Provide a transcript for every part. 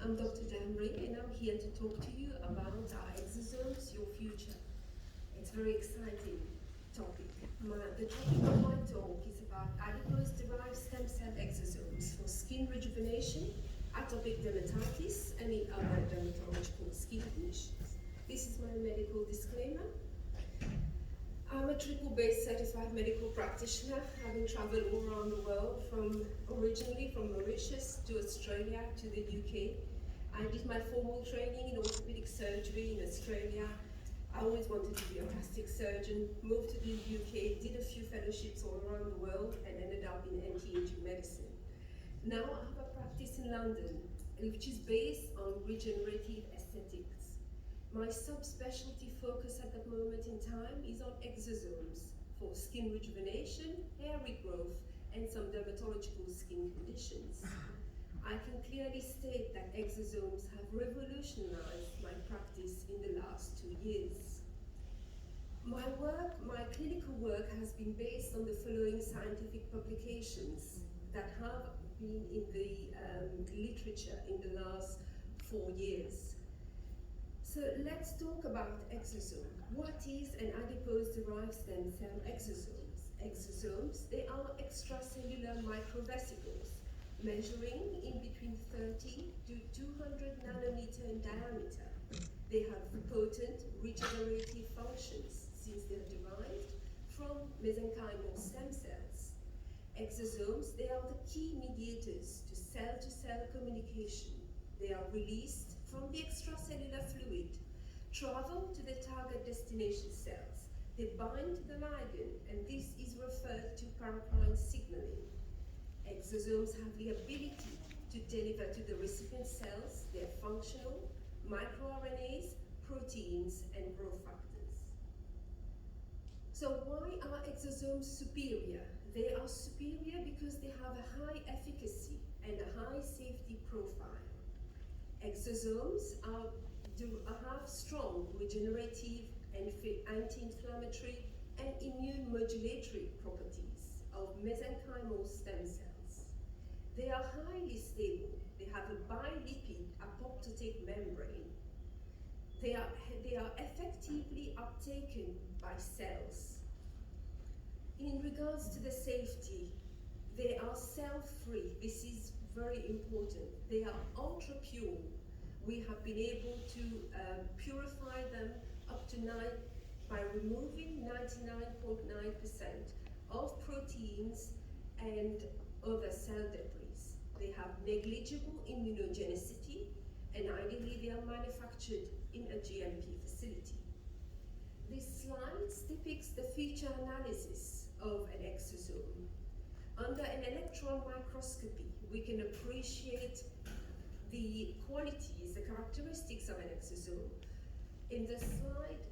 I'm Dr. Jamri, and I'm here to talk to you about our exosomes, your future. It's a very exciting topic. The topic of my talk is about adipose-derived stem cell exosomes for skin rejuvenation, atopic dermatitis, and in other dermatological skin conditions. This is my medical disclaimer. I'm a triple-based certified medical practitioner, having traveled all around the world, originally from Mauritius to Australia to the UK. I did my formal training in orthopedic surgery in Australia. I always wanted to be a plastic surgeon, moved to the UK, did a few fellowships all around the world, and ended up in anti-aging medicine. Now I have a practice in London, which is based on regenerative aesthetics. My subspecialty focus at the moment in time is on exosomes for skin rejuvenation, hair regrowth, and some dermatological skin conditions. I can clearly state that exosomes have revolutionized my practice in the last 2 years. My clinical work has been based on the following scientific publications that have been in the literature in the last 4 years. So let's talk about exosome. What is an adipose-derived stem cell exosomes? Exosomes, they are extracellular microvesicles measuring in between 30 to 200 nanometer in diameter. They have potent regenerative functions since they're derived from mesenchymal stem cells. Exosomes, they are the key mediators to cell-to-cell communication. They are released from the extracellular fluid, travel to the target destination cells. They bind to the ligand, and this is referred to paracrine signaling. Exosomes have the ability to deliver to the recipient cells their functional microRNAs, proteins, and growth factors. So why are exosomes superior? They are superior because they have a high efficacy and a high safety profile. Exosomes have strong regenerative and anti-inflammatory and immune modulatory properties of mesenchymal stem cells. They are highly stable. They have a bilipid apoptotic membrane. They are effectively uptaken by cells. In regards to the safety, they are cell-free. This is very important. They are ultra-pure. We have been able to purify them up to by removing 99.9% of proteins and other cell debris. They have negligible immunogenicity, and ideally they are manufactured in a GMP facility. This slide depicts the feature analysis of an exosome. Under an electron microscopy, we can appreciate the qualities, the characteristics of an exosome. In the slide,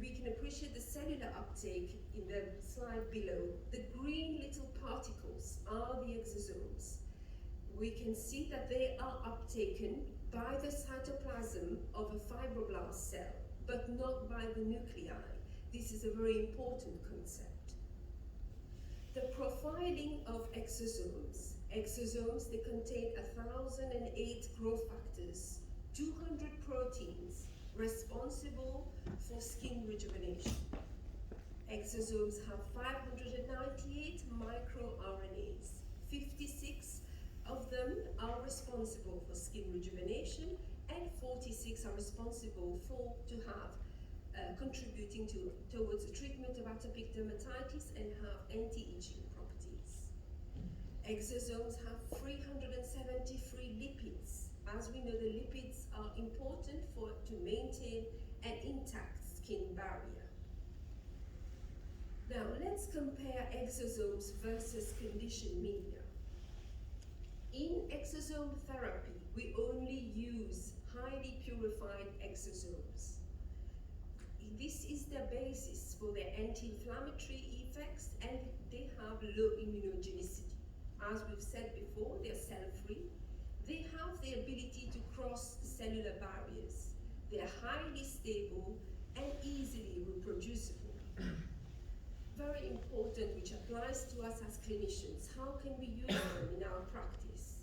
we can appreciate the cellular uptake in the slide below. The green little particles are the exosomes. We can see that they are uptaken by the cytoplasm of a fibroblast cell, but not by the nuclei. This is a very important concept. The profiling of exosomes. Exosomes, they contain 1,008 growth factors, 200 proteins responsible for skin rejuvenation. Exosomes have 598 microRNAs. 56 of them are responsible for skin rejuvenation, and 46 are responsible contributing towards the treatment of atopic dermatitis and have anti-aging properties. Exosomes have 373 lipids. As we know, the lipids are important to maintain an intact skin barrier. Now let's compare exosomes versus conditioned media. In exosome therapy, we only use highly purified exosomes. This is the basis for their anti-inflammatory effects, and they have low immunogenicity. As we've said before, they're cell-free. They have the ability to cross cellular barriers. They're highly stable and easily reproducible. Very important, which applies to us as clinicians. How can we use them in our practice?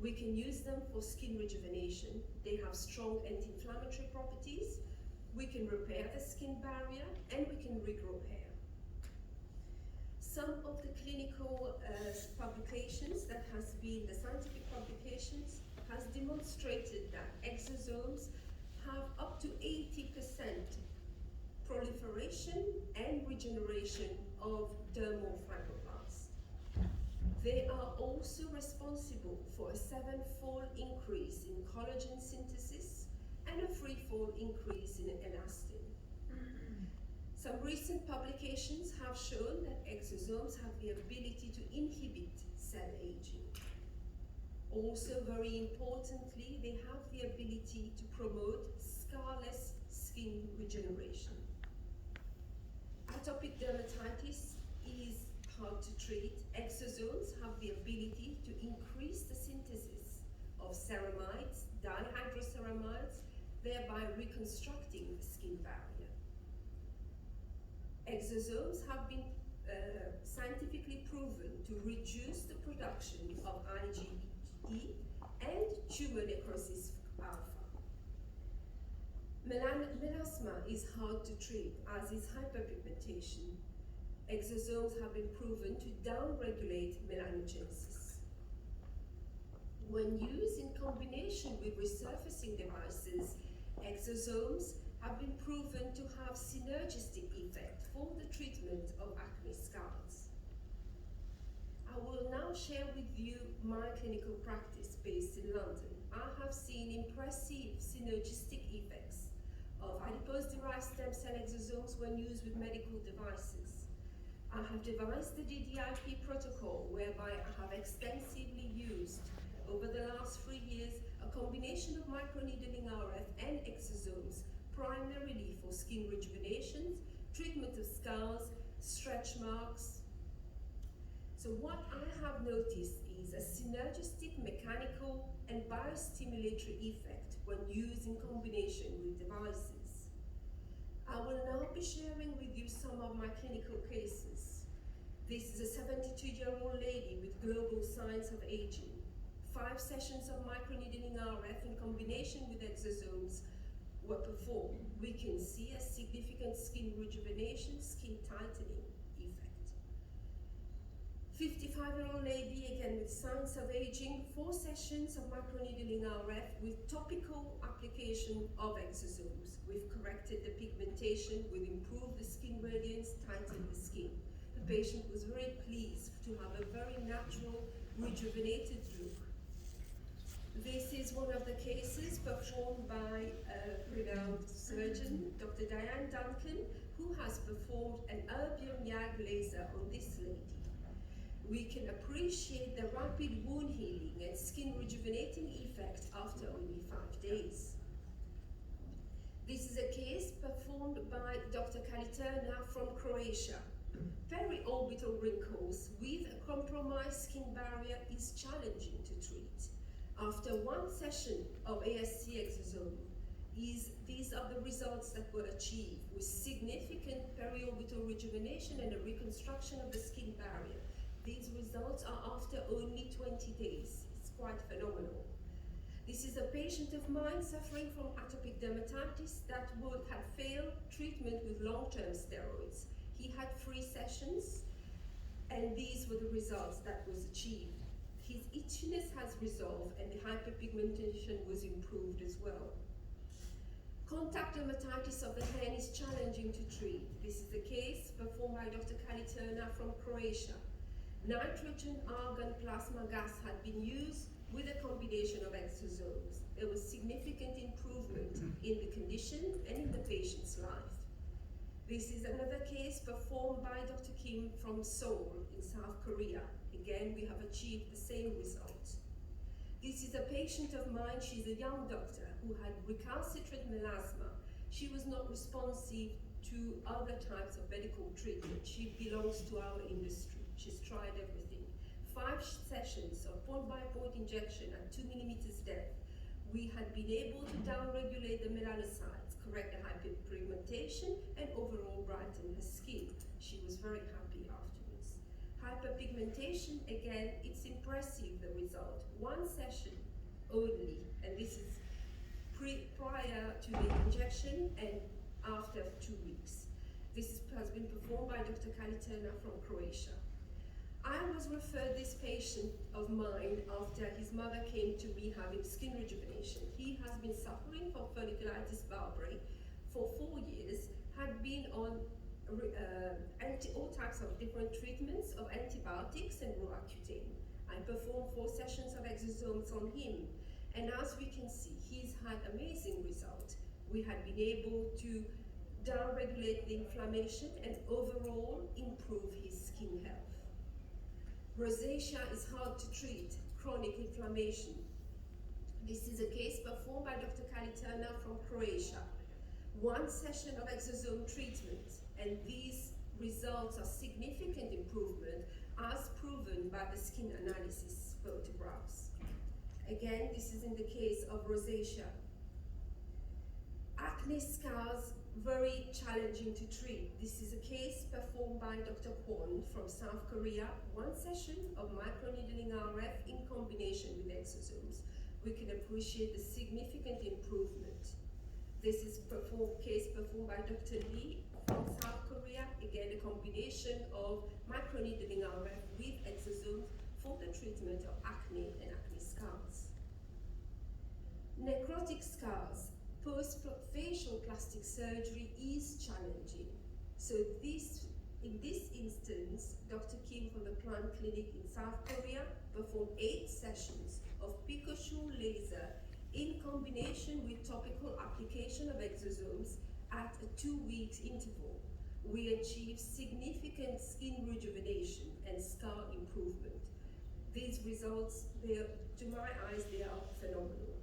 We can use them for skin rejuvenation. They have strong anti-inflammatory properties. We can repair the skin barrier, and we can regrow hair. Some of the clinical publications that has been, the scientific publications, has demonstrated that exosomes have up to 80% proliferation and regeneration of dermal fibroblasts. They are also responsible for a 7-fold increase in collagen synthesis and a 3-fold increase in elastin. Some recent publications have shown that exosomes have the ability to inhibit cell aging. Also, very importantly, they have the ability to promote scarless skin regeneration. Atopic dermatitis is hard to treat. Exosomes have the ability to increase the synthesis of ceramides, dihydroceramides, thereby reconstructing the skin barrier. Exosomes have been scientifically proven to reduce the production of IgE and tumor necrosis alpha. Melasma is hard to treat, as is hyperpigmentation. Exosomes have been proven to downregulate melanogenesis. When used in combination with resurfacing devices, exosomes have been proven to have synergistic effect for the treatment of acne scars. I will now share with you my clinical practice based in London. I have seen impressive synergistic effects of adipose-derived stem cell exosomes when used with medical devices. I have devised the DDIP protocol, whereby I have extensively used over the last 3 years a combination of microneedling RF and exosomes, primarily for skin rejuvenation, treatment of scars, stretch marks. So what I have noticed is a synergistic mechanical and biostimulatory effect when used in combination with devices. I will now be sharing with you some of my clinical cases. This is a 72-year-old lady with global signs of aging. 5 sessions of microneedling RF in combination with exosomes were performed. We can see a significant skin rejuvenation, skin tightening effect. 55-year-old lady, again with signs of aging, 4 sessions of microneedling RF with topical application of exosomes. We've corrected the pigmentation, we've improved the skin radiance, tightened the skin. The patient was very pleased to have a very natural, rejuvenated look. This is one of the cases performed by a renowned surgeon, Dr. Diane Duncan, who has performed an erbium YAG laser on this lady. We can appreciate the rapid wound healing and skin rejuvenating effect after only 5 days. This is a case performed by Dr. Kaliterna from Croatia. Periorbital wrinkles with a compromised skin barrier is challenging to treat. After 1 session of ASC exosome, these are the results that were achieved, with significant periorbital rejuvenation and a reconstruction of the skin barrier. These results are after only 20 days. It's quite phenomenal. This is a patient of mine suffering from atopic dermatitis that had failed treatment with long-term steroids. He had 3 sessions, and these were the results that was achieved. His itchiness has resolved, and the hyperpigmentation was improved as well. Contact dermatitis of the hand is challenging to treat. This is the case performed by Dr. Kaliterna from Croatia. Nitrogen argon plasma gas had been used with a combination of exosomes. There was significant improvement in the condition and in the patient's life. This is another case performed by Dr. Kim from Seoul in South Korea. Again, we have achieved the same result. This is a patient of mine. She's a young doctor who had recalcitrant melasma. She was not responsive to other types of medical treatment. She belongs to our industry. She's tried everything. 5 sessions of point-by-point injection at 2 millimeters depth. We had been able to downregulate the melanocytes, correct the hyperpigmentation, and overall brighten her skin. She was very happy afterwards. Hyperpigmentation, again, it's impressive, the result. One session only, and this is prior to the injection and after 2 weeks. This has been performed by Dr. Kalitana from Croatia. I was referred this patient of mine after his mother came to me having skin rejuvenation. He has been suffering from folliculitis bulbari for 4 years, had been on all types of different treatments of antibiotics and Roaccutane. I performed 4 sessions of exosomes on him, and as we can see, he's had amazing results. We had been able to downregulate the inflammation and overall improve his skin health. Rosacea is hard to treat, chronic inflammation. This is a case performed by Dr. Kalitana from Croatia. 1 session of exosome treatment, and these results are significant improvement as proven by the skin analysis photographs. Again, this is in the case of rosacea. Acne scars, very challenging to treat. This is a case performed by Dr. Kwon from South Korea. 1 session of microneedling RF in combination with exosomes. We can appreciate the significant improvement. This is case performed by Dr. Lee from South Korea. Again, a combination of microneedling RF with exosomes for the treatment of acne and acne scars. Necrotic scars. Post-facial plastic surgery is challenging. So in this instance, Dr. Kim from the Plant Clinic in South Korea performed 8 sessions of picosure laser in combination with topical application of exosomes at a 2-week interval. We achieved significant skin rejuvenation and scar improvement. These results, to my eyes, they are phenomenal.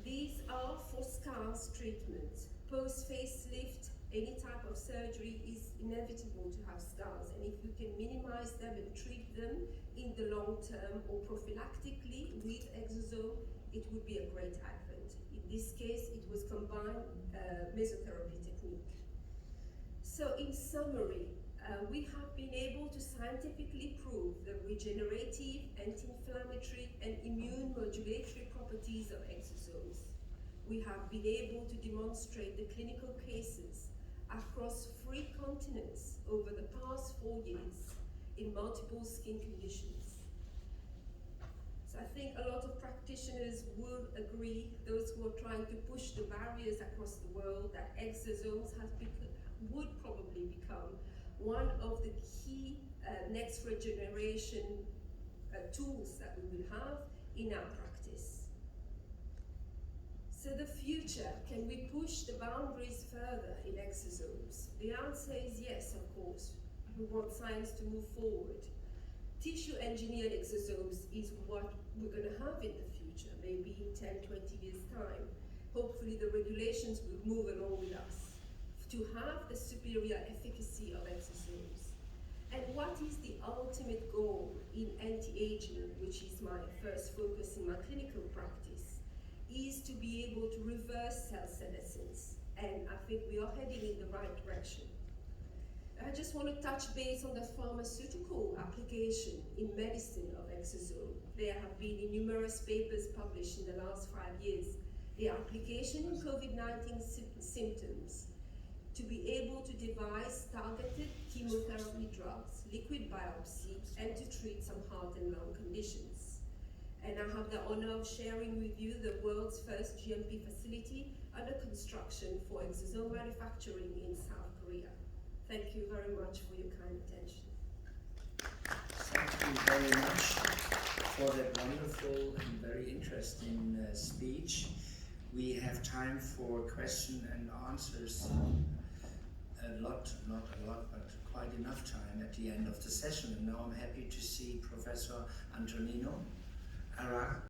These are for scars treatment. Post-facelift, any type of surgery is inevitable to have scars, and if we can minimize them and treat them in the long term or prophylactically with exosome, it would be a great advent. In this case, it was combined mesotherapy technique. So in summary, we have been able to scientifically prove the regenerative, anti-inflammatory, and immune modulatory properties of exosomes. We have been able to demonstrate the clinical cases across 3 continents over the past 4 years in multiple skin conditions. So I think a lot of practitioners would agree, those who are trying to push the barriers across the world, that exosomes would probably become one of the key next generation tools that we will have in our practice. So the future, can we push the boundaries further in exosomes? The answer is yes, of course. We want science to move forward. Tissue engineered exosomes is what we're going to have in the future, maybe in 10, 20 years' time. Hopefully the regulations will move along with us to have the superior efficacy of exosomes. And what is the ultimate goal in anti-aging, which is my first focus in my clinical practice, is to be able to reverse cell senescence. And I think we are heading in the right direction. I just want to touch base on the pharmaceutical application in medicine of exosome. There have been numerous papers published in the last 5 years. The application in COVID-19 symptoms, to be able to devise targeted chemotherapy drugs, liquid biopsy, and to treat some heart and lung conditions. And I have the honor of sharing with you the world's first GMP facility under construction for exosome manufacturing in South Korea. Thank you very much for your kind attention. Thank you very much for that wonderful and very interesting speech. We have time for question and answers. Not a lot, but quite enough time at the end of the session. And now I'm happy to see Professor Antonino Ara